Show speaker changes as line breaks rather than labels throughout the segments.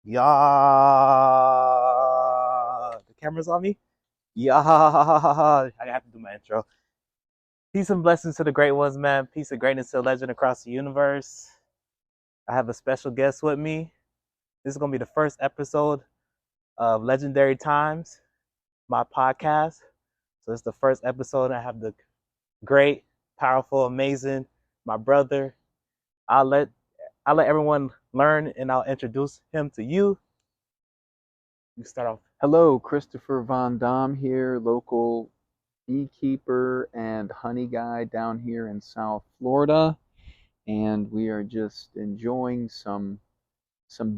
Yeah, the camera's on me. Yeah, I have to do my intro. Peace and blessings to the great ones, man. Peace and greatness to a legend across the universe. I have a special guest with me. This is gonna be the first episode of Legendary Times, my podcast. So it's the first episode. I have the great, powerful, amazing, my brother. I'll let I'll let everyone learn, and I'll introduce him to you. You start off.
Hello, Christopher Von Dam here, local beekeeper and honey guy down here in South Florida, and we are just enjoying some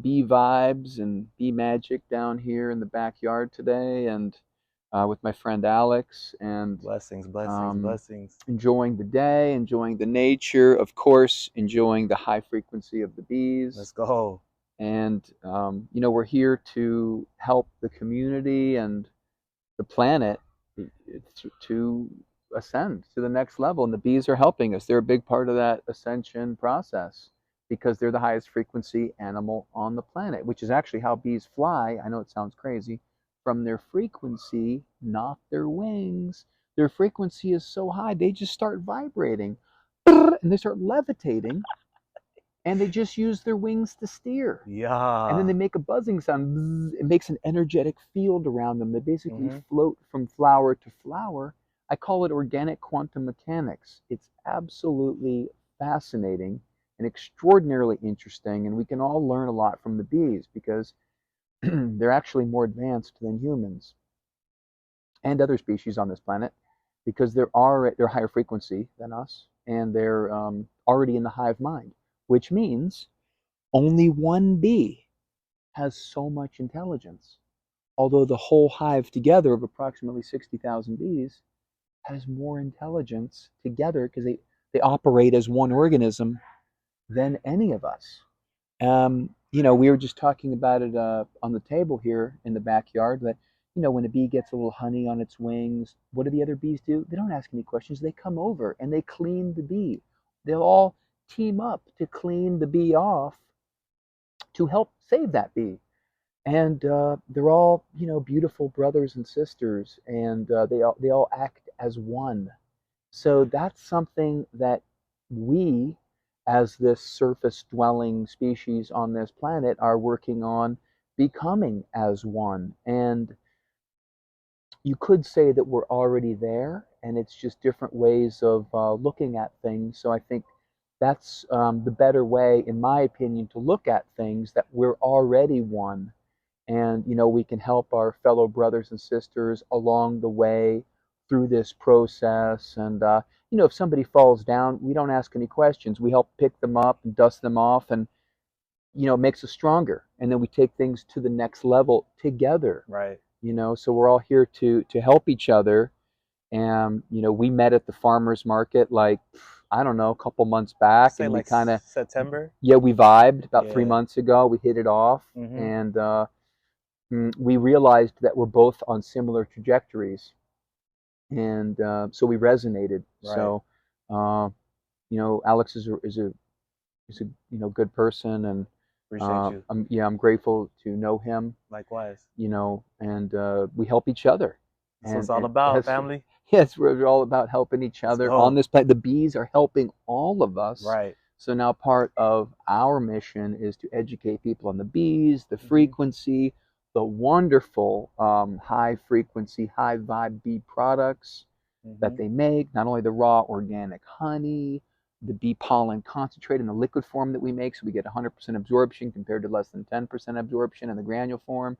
bee vibes and bee magic down here in the backyard today, and with my friend Alex, and
Blessings, blessings, blessings.
enjoying the day, enjoying the nature, of course, enjoying the high frequency of the bees.
Let's go.
And we're here to help the community and the planet to ascend to the next level, and the bees are helping us. They're a big part of that ascension process because they're the highest frequency animal on the planet, which is actually how bees fly. I know it sounds crazy. From their frequency, not their wings. Their frequency is so high, they just start vibrating and they start levitating, and they just use their wings to steer.
Yeah.
And then they make a buzzing sound. It makes an energetic field around them. They basically float from flower to flower. I call it organic quantum mechanics. It's absolutely fascinating and extraordinarily interesting, and we can all learn a lot from the bees because they're actually more advanced than humans and other species on this planet because they're higher frequency than us, and they're already in the hive mind, which means only one bee has so much intelligence, although the whole hive together of approximately 60,000 bees has more intelligence together because they operate as one organism than any of us. We were just talking about it on the table here in the backyard that, when a bee gets a little honey on its wings, what do the other bees do? They don't ask any questions. They come over and they clean the bee. They'll all team up to clean the bee off to help save that bee. And they're all, beautiful brothers and sisters, and they all act as one. So that's something that we, as this surface-dwelling species on this planet, are working on becoming as one. And you could say that we're already there, and it's just different ways of looking at things. So I think that's the better way, in my opinion, to look at things, that we're already one. And, we can help our fellow brothers and sisters along the way through this process. And, if somebody falls down, we don't ask any questions. We help pick them up and dust them off, and, it makes us stronger. And then we take things to the next level together.
Right.
So we're all here to help each other. And, we met at the farmer's market, like, I don't know, a couple months back.
Say
and
like
we kind of,
September.
yeah, we vibed about 3
Yeah.
months ago. We hit it off. And we realized that we're both on similar trajectories. And so we resonated.
Right.
So, Alex is a good person, and
Appreciate you.
I'm grateful to know him.
Likewise.
And we help each other.
That's what it's all about, family.
Yes, we're all about helping each other on this planet. The bees are helping all of us.
Right.
So now part of our mission is to educate people on the bees, the frequency, the wonderful high frequency, high vibe bee products that they make, not only the raw organic honey, the bee pollen concentrate in the liquid form that we make, so we get 100% absorption compared to less than 10% absorption in the granule form.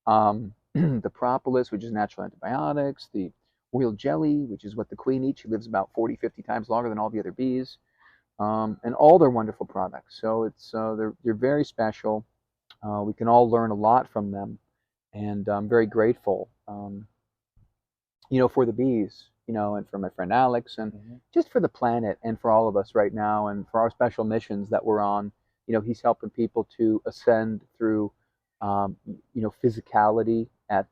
The propolis, which is natural antibiotics, the royal jelly, which is what the queen eats. She lives about 40, 50 times longer than all the other bees. And all their wonderful products. So it's they're very special. We can all learn a lot from them, and I'm very grateful, for the bees, and for my friend Alex, and just for the planet, and for all of us right now, and for our special missions that we're on. He's helping people to ascend through, physicality at,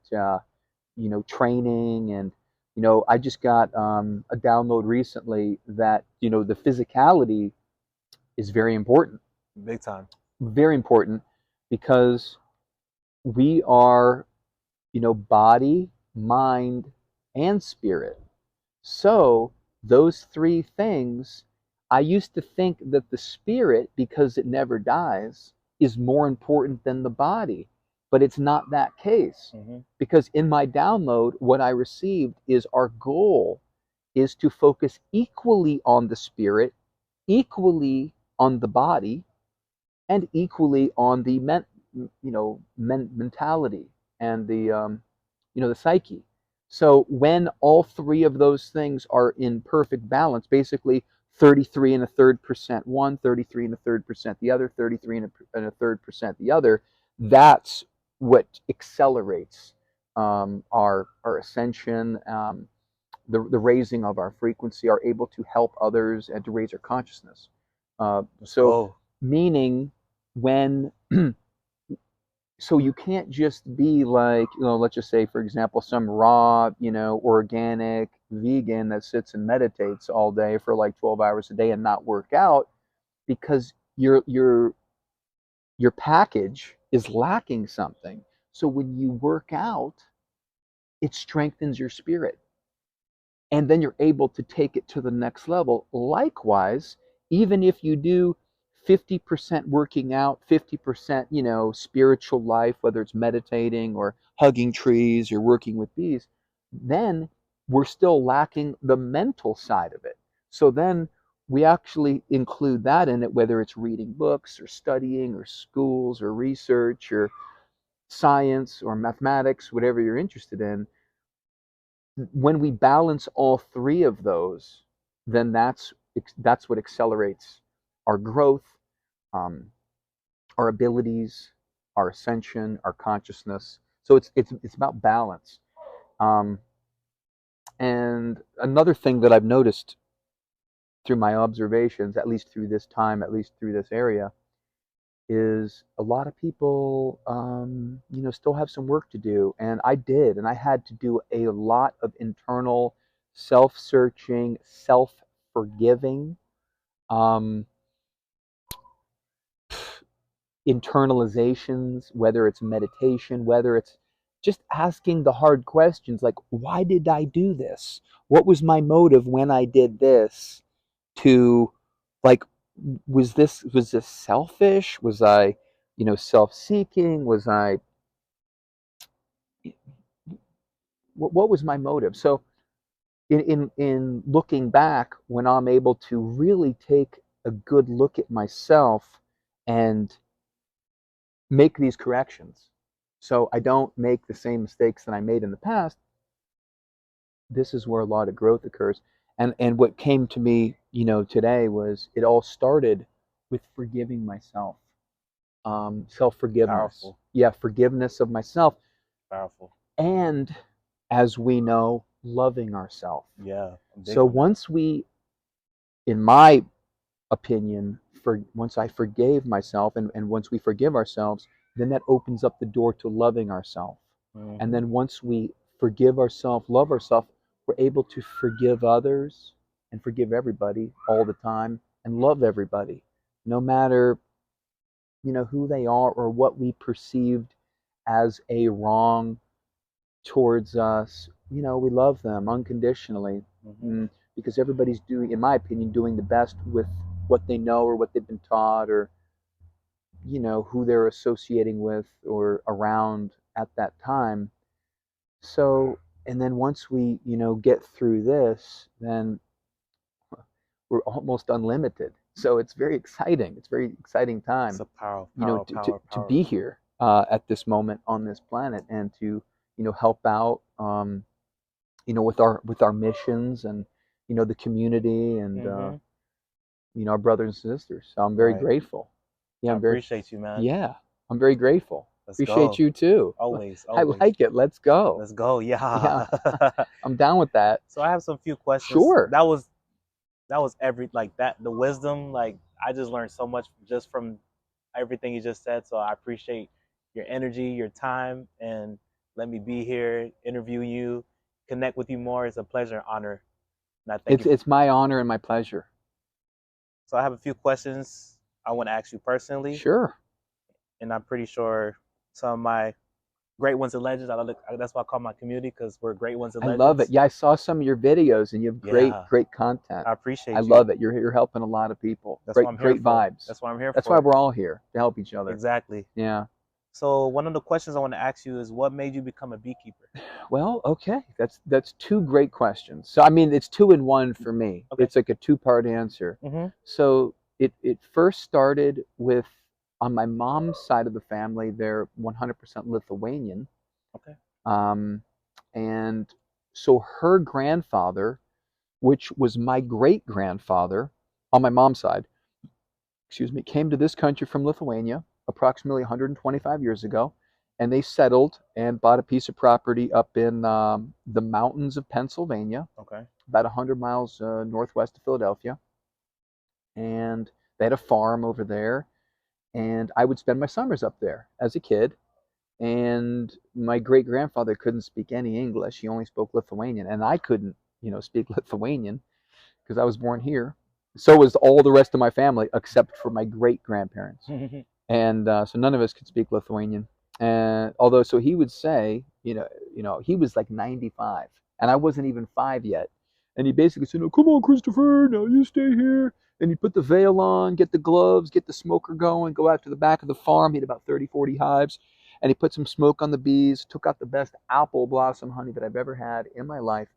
training. And I just got a download recently that, the physicality is very important.
Big time.
Very important, because we are, body, mind, and spirit. So those three things, I used to think that the spirit, because it never dies, is more important than the body. But it's not that case.
Mm-hmm.
Because in my download, what I received is our goal is to focus equally on the spirit, equally on the body, and equally on the mentality and the psyche. So when all three of those things are in perfect balance, basically 33 and a third percent one, 33 and a third percent the other, 33 and a third percent the other, that's what accelerates our ascension, the raising of our frequency, are able to help others and to raise our consciousness. So
Oh,
meaning when so you can't just be like, let's just say, for example, some raw, organic vegan that sits and meditates all day for like 12 hours a day and not work out, because your package is lacking something. So when you work out, it strengthens your spirit, and then you're able to take it to the next level. Likewise, even if you do 50% working out, 50%, spiritual life, whether it's meditating or hugging trees or working with bees, then we're still lacking the mental side of it. So then we actually include that in it, whether it's reading books or studying or schools or research or science or mathematics, whatever you're interested in. When we balance all three of those, then that's what accelerates our growth, um, our abilities, our ascension, our consciousness. So it's about balance. Um, and another thing that I've noticed through my observations, at least through this time, at least through this area, is a lot of people, still have some work to do. And I did, and I had to do a lot of internal self-searching, self-forgiving, um, internalizations, whether it's meditation, whether it's just asking the hard questions like, why did I do this? What was my motive when I did this? To, like, was this selfish? Was I, self-seeking? Was I, what was my motive? So in looking back, when I'm able to really take a good look at myself and make these corrections, so I don't make the same mistakes that I made in the past, this is where a lot of growth occurs. And what came to me, today, was it all started with forgiving myself. Self-forgiveness.
powerful,
Yeah, forgiveness of myself.
powerful.
And as we know, loving ourselves.
Yeah, I'm big
So
on that.
once we, in my opinion, once I forgave myself, and once we forgive ourselves, then that opens up the door to loving ourselves. And
Mm-hmm.
then once we forgive ourselves, love ourselves, we're able to forgive others and forgive everybody all the time and love everybody, no matter, who they are or what we perceived as a wrong towards us. We love them unconditionally.
Mm-hmm.
mm, because everybody's doing, in my opinion, doing the best with what they know or what they've been taught, or who they're associating with or around at that time. So, and then once we, get through this, then we're almost unlimited. So it's very exciting. It's a very exciting
It's
time,
a power,
to,
power,
to,
power,
to
power.
be here at this moment on this planet, and to, help out, with our missions, and, the community, and,
Mm-hmm.
our brothers and sisters. So I'm very
Right.
grateful. Yeah,
I appreciate you, man.
yeah, I'm very grateful.
Let's
Appreciate
go.
you too.
Always,
I
always.
like it. Let's go.
Let's go.
Yeah,
Yeah.
I'm down with that.
So I have some few questions.
Sure.
That was every like that the wisdom, like I just learned so much just from everything you just said. So I appreciate your energy, your time, and let me be here, interview you, connect with you more. It's a pleasure and honor. And I thank
It's
you for.
it's my honor and my pleasure.
So I have a few questions I want to ask you personally,
Sure.
and I'm pretty sure some of my Great ones and legends. That's why I call my community, because we're great ones and
I love it.
legends.
Yeah, I saw some of your videos, and you have great,
Yeah,
great content.
I
I
appreciate you.
love it. You're helping a lot of people.
That's what
Great,
I'm here
great
for.
vibes.
That's what I'm here
That's why
for.
we're all here to help each other.
Exactly.
Yeah.
So one of the questions I want to ask you is, what made you become a beekeeper?
Well, okay. That's two great questions. So I mean, it's two in one for me.
Okay.
It's like a two-part answer.
Mm-hmm.
So it first started with, on my mom's side of the family, they're 100% Lithuanian.
Okay.
Um, and so her grandfather, which was my great grandfather on my mom's side, excuse me, came to this country from Lithuania approximately 125 years ago, and they settled and bought a piece of property up in the mountains of Pennsylvania,
Okay.
about 100 miles northwest of Philadelphia. And they had a farm over there, and I would spend my summers up there as a kid. And my great grandfather couldn't speak any English; he only spoke Lithuanian, and I couldn't, speak Lithuanian because I was born here. So was all the rest of my family, except for my great grandparents. And so none of us could speak Lithuanian. And although, so he would say, he was like 95, and I wasn't even 5 yet. And he basically said, "No, come on, Christopher, now you stay here." And he'd put the veil on, get the gloves, get the smoker going, go out to the back of the farm. He had about 30, 40 hives. And he put some smoke on the bees, took out the best apple blossom honey that I've ever had in my life.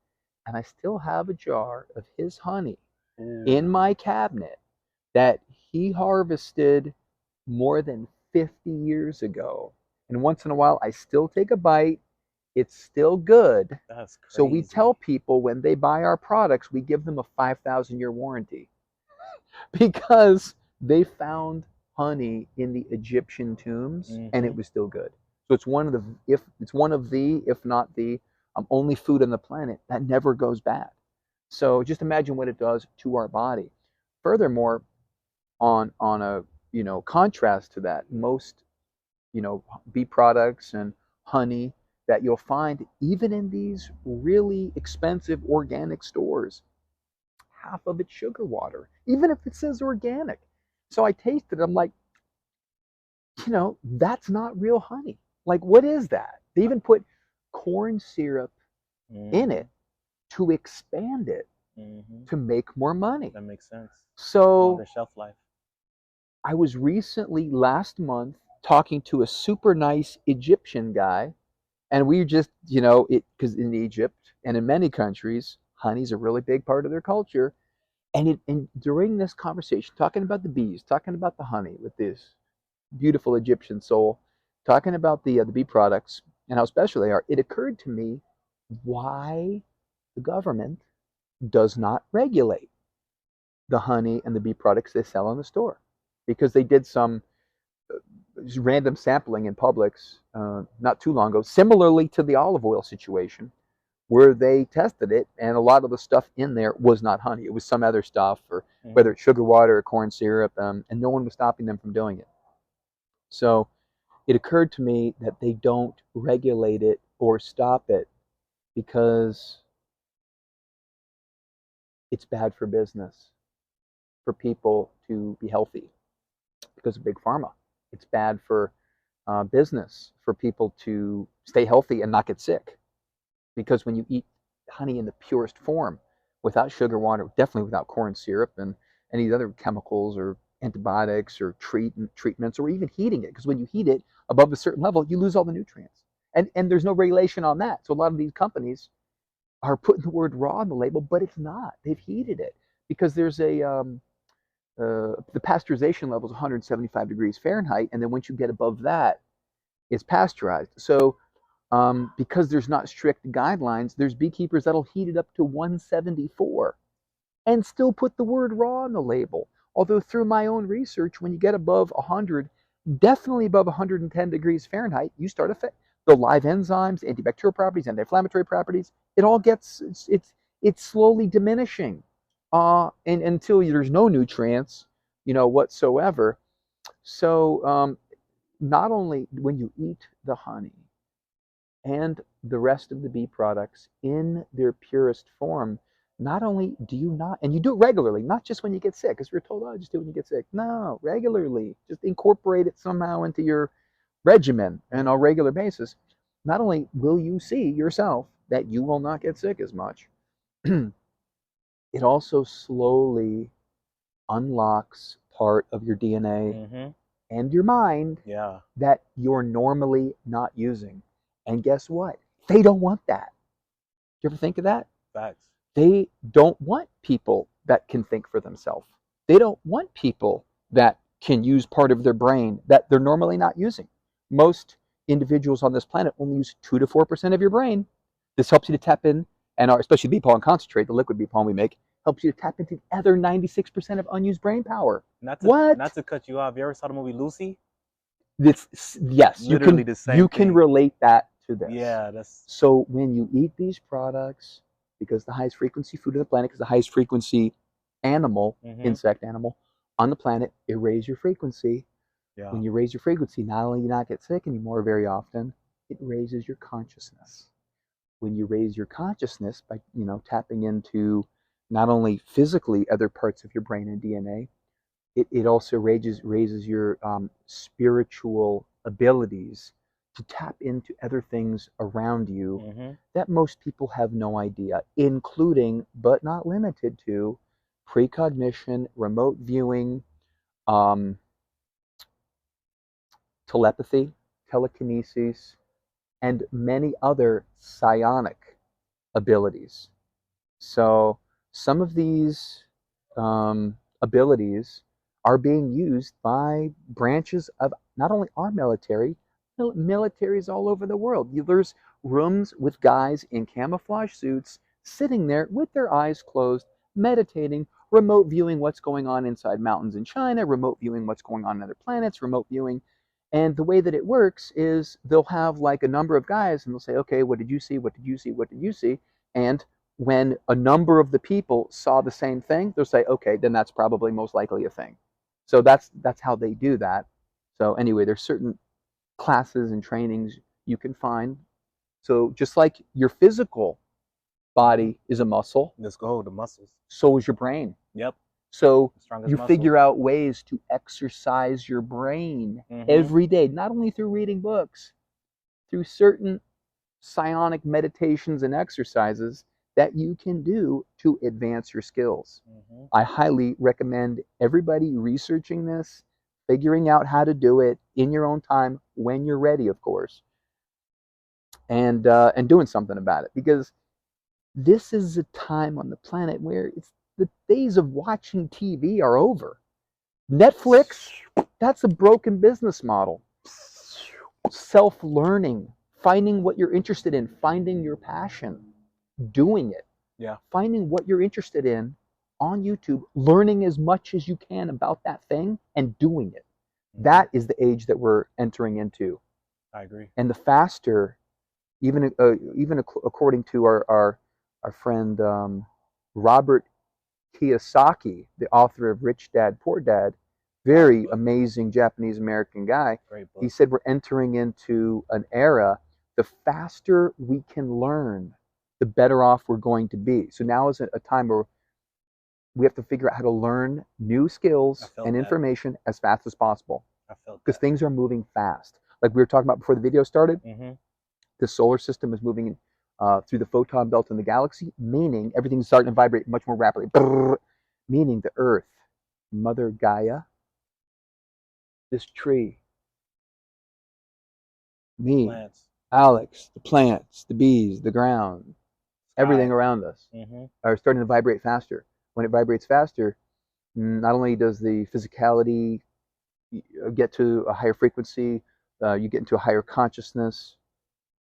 And I still have a jar of his honey in my cabinet that he harvested more than 50 years ago. And once in a while, I still take a bite. It's still good.
That's crazy.
So we tell people when they buy our products, we give them a 5,000-year warranty because they found honey in the Egyptian tombs, and it was still good. So it's one of the, if not the only food on the planet that never goes bad. So just imagine what it does to our body. Furthermore, on a contrast to that, most bee products and honey that you'll find even in these really expensive organic stores, half of it's sugar water, even if it says organic. So I tasted it, I'm like, that's not real honey. Like, what is that? They even put corn syrup in it to expand it to make more money.
That makes sense.
So
longer shelf life.
I was recently, last month, talking to a super nice Egyptian guy, and we just, because in Egypt and in many countries, honey's a really big part of their culture. And during this conversation, talking about the bees, talking about the honey with this beautiful Egyptian soul, talking about the bee products and how special they are, it occurred to me why the government does not regulate the honey and the bee products they sell in the store. Because they did some random sampling in Publix not too long ago, similarly to the olive oil situation, where they tested it, and a lot of the stuff in there was not honey. It was some other stuff, or whether it's sugar water or corn syrup, and no one was stopping them from doing it. So it occurred to me that they don't regulate it or stop it because it's bad for business, for people to be healthy because of big pharma. It's bad for business, for people to stay healthy and not get sick. Because when you eat honey in the purest form, without sugar water, definitely without corn syrup and any other chemicals or antibiotics or treatments, or even heating it, because when you heat it above a certain level, you lose all the nutrients. And there's no regulation on that. So a lot of these companies are putting the word raw on the label, but it's not. They've heated it because there's the pasteurization level is 175 degrees Fahrenheit, and then once you get above that, it's pasteurized. So because there's not strict guidelines, there's beekeepers that'll heat it up to 174 and still put the word raw on the label. Although through my own research, when you get above 100, definitely above 110 degrees Fahrenheit, you start the live enzymes, antibacterial properties, anti-inflammatory properties. It all gets it's slowly diminishing, and until there's no nutrients, whatsoever. So not only when you eat the honey and the rest of the bee products in their purest form, not only do you not, and you do it regularly, not just when you get sick, because we're told, oh, just do it when you get sick. No, regularly. Just incorporate it somehow into your regimen and on a regular basis. not only will you see yourself that you will not get sick as much, it also slowly unlocks part of your DNA and your mind that you're normally not using. And guess what? They don't want that. Do you ever think of that?
Facts.
They don't want people that can think for themselves. They don't want people that can use part of their brain that they're normally not using. Most individuals on this planet only use 2 to 4% of your brain. This helps you to tap in, and especially Bee Pollen Concentrate, the liquid bee pollen we make, helps you to tap into the other 96% of unused brain power.
Not to cut you off, you ever saw the movie Lucy?
Yes,
literally the same
you can relate that to this.
Yeah, that's
so when you eat these products, because the highest frequency food on the planet is the highest frequency animal, insect animal on the planet, it raises your frequency. Yeah. When you raise your frequency, not only do you not get sick anymore very often, it raises your consciousness. When you raise your consciousness by tapping into not only physically other parts of your brain and DNA, it also raises your spiritual abilities to tap into other things around you that most people have no idea, including, but not limited to, precognition, remote viewing, telepathy, telekinesis, and many other psionic abilities. So some of these abilities are being used by branches of not only our military, militaries all over the world. There's rooms with guys in camouflage suits sitting there with their eyes closed, meditating, remote viewing what's going on inside mountains in China, remote viewing what's going on other planets, remote viewing. And the way that it works is they'll have like a number of guys and they'll say, okay, what did you see? What did you see? What did you see? And when a number of the people saw the same thing, they'll say, okay, then that's probably most likely a thing. So that's how they do that. So anyway, there's certain classes and trainings you can find. So just like your physical body is a muscle.
Let's go, the muscles.
So is your brain.
Yep.
So you figure out ways to exercise your brain every day, not only through reading books, through certain psionic meditations and exercises that you can do to advance your skills. I highly recommend everybody researching this, figuring out how to do it in your own time when you're ready, of course, and doing something about it, because this is a time on the planet where the days of watching TV are over. Netflix, that's a broken business model. Self-learning, finding what you're interested in, finding your passion, doing it.
Yeah.
Finding what you're interested in on YouTube, learning as much as you can about that thing and doing it. That is the age that we're entering into.
I agree.
And the faster, even according to our friend Robert Kiyosaki, the author of Rich Dad, Poor Dad, very amazing Japanese-American guy.
Great book.
He said we're entering into an era, the faster we can learn, the better off we're going to be. So now is a time where we have to figure out how to learn new skills and information as fast as possible. Because things are moving fast. Like we were talking about before the video started, the solar system is moving through the photon belt in the galaxy, meaning everything's starting to vibrate much more rapidly. Meaning the Earth, Mother Gaia, this tree, me,
plants.
Alex, the plants, the bees, the ground, everything around us are starting to vibrate faster. When it vibrates faster, not only does the physicality get to a higher frequency, you get into a higher consciousness.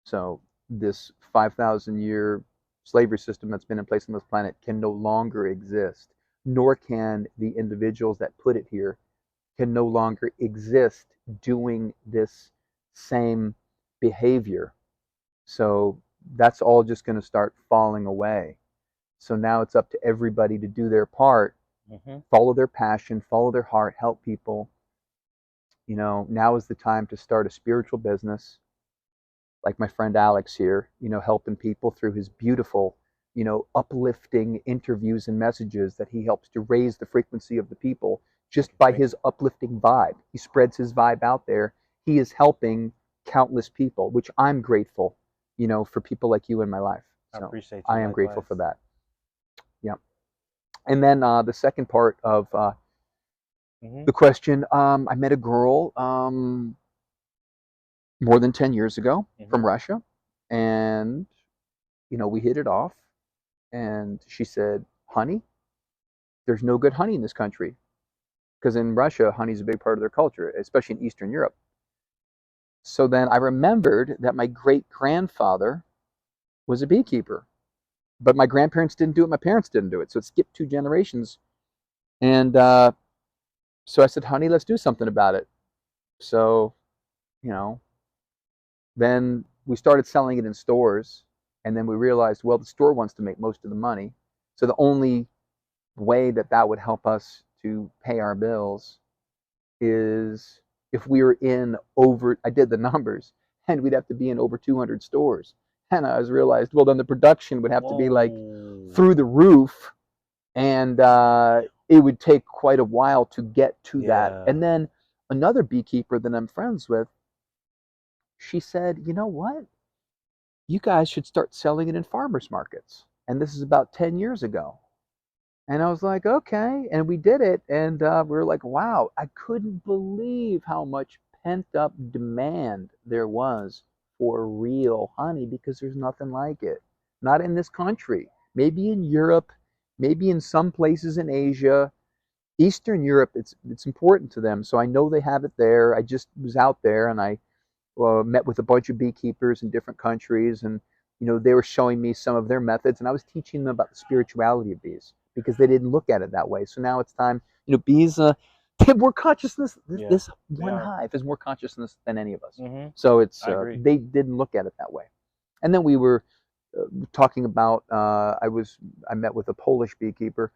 So this 5,000-year slavery system that's been in place on this planet can no longer exist, nor can the individuals that put it here can no longer exist doing this same behavior. So that's all just going to start falling away. So now it's up to everybody to do their part, follow their passion, follow their heart, help people. You know, now is the time to start a spiritual business, like my friend Alex here, you know, helping people through his beautiful, you know, uplifting interviews and messages that he helps to raise the frequency of the people just by his uplifting vibe. He spreads his vibe out there. He is helping countless people, which I'm grateful, for people like you in my life.
I
So
appreciate you.
I am
Likewise.
grateful for that. Yeah. And then the second part of the question, I met a girl more than 10 years ago from Russia, and we hit it off, and she said, honey, there's no good honey in this country, because in Russia, honey is a big part of their culture, especially in Eastern Europe. So then I remembered that my great-grandfather was a beekeeper, but my grandparents didn't do it, my parents didn't do it, so it skipped 2 generations. And so I said, honey, let's do something about it. So, then we started selling it in stores, and then we realized, well, the store wants to make most of the money, so the only way that would help us to pay our bills is if we were I did the numbers, and we'd have to be in over 200 stores. And I realized, well, then the production would have to be like through the roof, and it would take quite a while to get to that. And then another beekeeper that I'm friends with, she said, you know what? You guys should start selling it in farmers markets. And this is about 10 years ago. And I was like, okay. And we did it. And we were like, wow, I couldn't believe how much pent up demand there was for real honey, because there's nothing like it. Not in this country. Maybe in Europe, maybe in some places in Asia. Eastern Europe, it's important to them. So I know they have it there. I just was out there, and I met with a bunch of beekeepers in different countries, and they were showing me some of their methods, and I was teaching them about the spirituality of bees, because they didn't look at it that way. So now it's time. Bees they have more consciousness. This one hive has more consciousness than any of us. So it's they didn't look at it that way. And then we were talking about I met with a Polish beekeeper,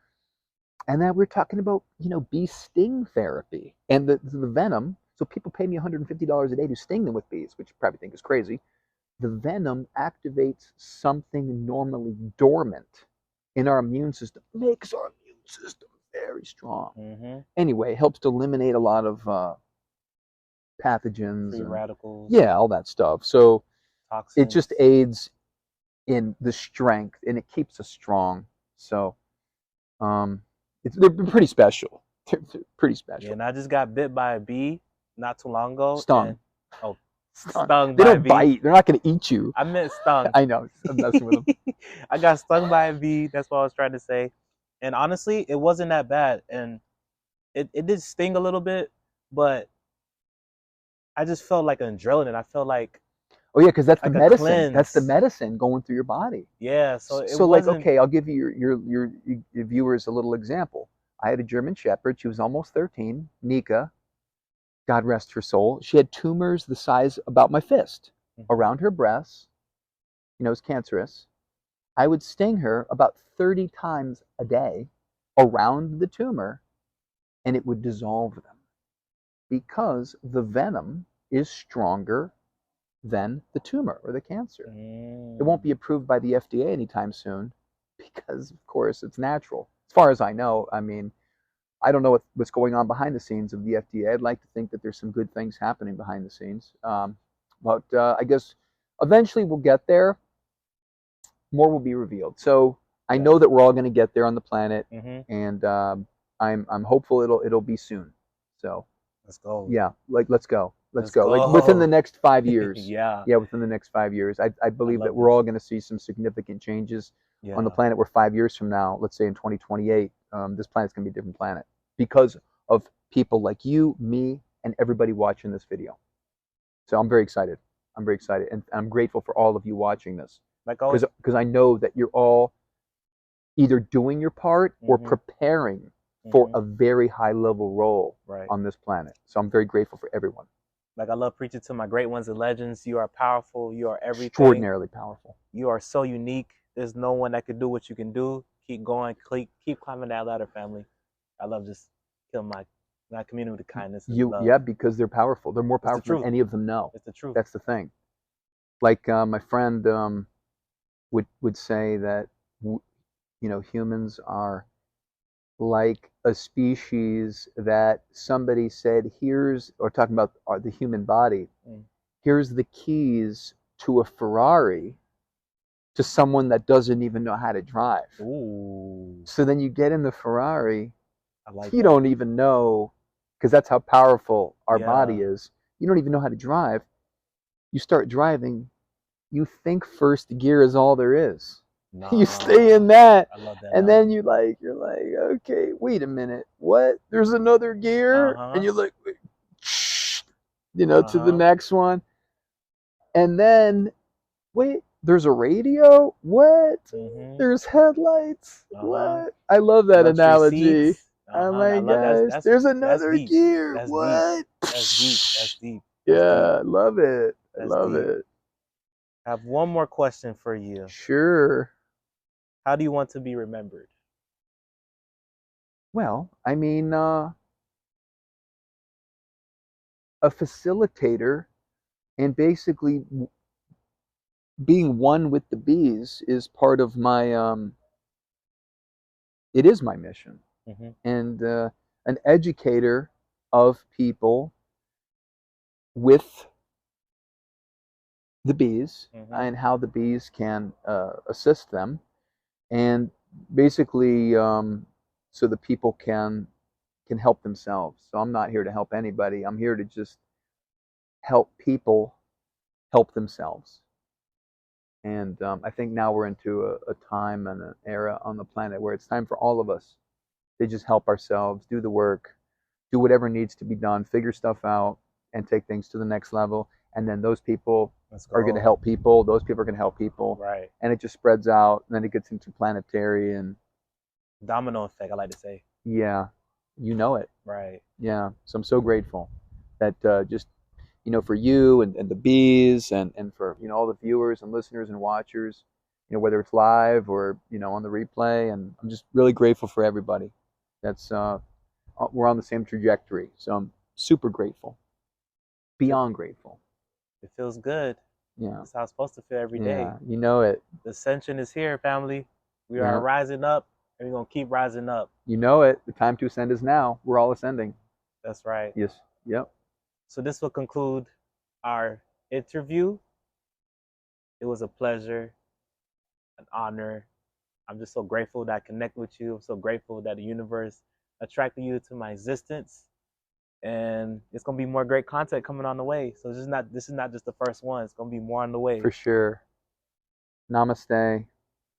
and then we were talking about bee sting therapy and the venom. So people pay me $150 a day to sting them with bees, which you probably think is crazy. The venom activates something normally dormant in our immune system, makes our immune system very strong. Anyway, it helps to eliminate a lot of pathogens,
free radicals.
Yeah, all that stuff. So
toxins.
It just aids in the strength, and it keeps us strong. So they're pretty special. They're pretty special.
Yeah, and I just got bit by a bee not too long ago.
Stung.
Stung
they
by
don't
a bee.
bite. They're not going to eat you.
I meant stung.
I know. I'm messing with them.
I got stung by a bee. That's what I was trying to say. And honestly, it wasn't that bad. And it did sting a little bit, but I just felt like an adrenaline. I felt like,
oh yeah, because that's
like
the medicine.
cleanse.
That's the medicine going through your body.
Yeah. So
like, okay, I'll give you your viewers a little example. I had a German Shepherd. She was almost 13, Nika. God rest her soul. She had tumors the size about my fist around her breasts. It's cancerous. I would sting her about 30 times a day around the tumor, and it would dissolve them, because the venom is stronger than the tumor or the cancer. It won't be approved by the FDA anytime soon, because, of course, it's natural. As far as I know, I mean, I don't know what's going on behind the scenes of the FDA. I'd like to think that there's some good things happening behind the scenes. But I guess eventually we'll get there. More will be revealed. So I know that we're all going to get there on the planet, and I'm hopeful it'll be soon. So
let's go.
Yeah, let's go. Let's go. Like within the next 5 years.
Yeah,
within the next 5 years. I believe that we're all going to see some significant changes on the planet, where 5 years from now, let's say in 2028, this planet's going to be a different planet, because of people like you, me, and everybody watching this video. So I'm very excited. And I'm grateful for all of you watching this, because I know that you're all either doing your part or preparing for a very high level role on this planet. So I'm very grateful for everyone.
Like, I love preaching to my great ones and legends. You are powerful. You are everything.
Extraordinarily powerful.
You are so unique. There's no one that can do what you can do. Keep going. Keep climbing that ladder, family. I love just killing my community with kindness and love.
Yeah, because they're powerful. They're more powerful than any of them know.
It's the truth.
That's the thing. Like my friend would say that humans are like a species that somebody said, or talking about the human body, here's the keys to a Ferrari to someone that doesn't even know how to drive.
Ooh.
So then you get in the Ferrari, you
that.
don't even know, because that's how powerful our
Yeah.
body is. You don't even know how to drive. You start driving, you think first gear is all there is.
No.
You stay in that,
I love that.
and then you're like, okay, wait a minute, what? There's another gear, and you're like, to the next one, and then wait, there's a radio? What? There's headlights? What? I love that analogy. Oh my gosh, there's another gear.
That's
what?
Deep. That's deep. That's deep.
Yeah, I love it. I love it.
I have one more question for you.
Sure.
How do you want to be remembered?
Well, I mean, a facilitator, and basically being one with the bees is part of my, it is my mission. And an educator of people with the bees and how the bees can assist them, and basically so the people can help themselves. So I'm not here to help anybody. I'm here to just help people help themselves. And I think now we're into a time and an era on the planet where it's time for all of us to just help ourselves, do the work, do whatever needs to be done, figure stuff out, and take things to the next level. And then those people are going to help people. Those people are going to help people.
Right.
And it just spreads out, and then it gets interplanetary and
domino effect, I like to say.
Yeah, you know it.
Right.
Yeah. So I'm so grateful that just for you and the bees and for all the viewers and listeners and watchers, whether it's live or on the replay. And I'm just really grateful for everybody. That's we're on the same trajectory. So I'm super grateful. Beyond grateful.
It feels good.
Yeah.
That's how it's supposed to feel every day.
Yeah, you know it.
The ascension is here, family. We are rising up, and we're going to keep rising up.
You know it. The time to ascend is now. We're all ascending.
That's right.
Yes. Yep.
So this will conclude our interview. It was a pleasure, an honor. I'm just so grateful that I connected with you. I'm so grateful that the universe attracted you to my existence. And it's gonna be more great content coming on the way. So this is not just the first one. It's gonna be more on the way.
For sure. Namaste.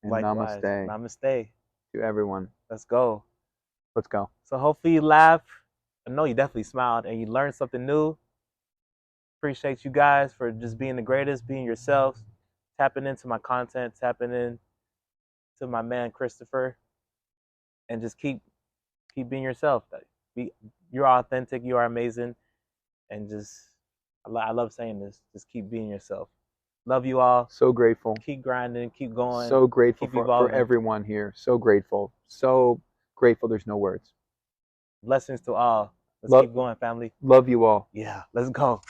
And
likewise.
Namaste.
Namaste
to everyone.
Let's go.
Let's go.
So hopefully you laugh. I know you definitely smiled and you learned something new. Appreciate you guys for just being the greatest, being yourselves, tapping into my content, tapping in to my man Christopher, and just keep being yourself. You're authentic, you are amazing, and just I love saying this. Just keep being yourself. Love you all.
So grateful.
Keep grinding, keep going.
So grateful for everyone here. So grateful. So grateful. There's no words.
Blessings to all. Let's keep going, family.
Love you all.
Yeah, let's go.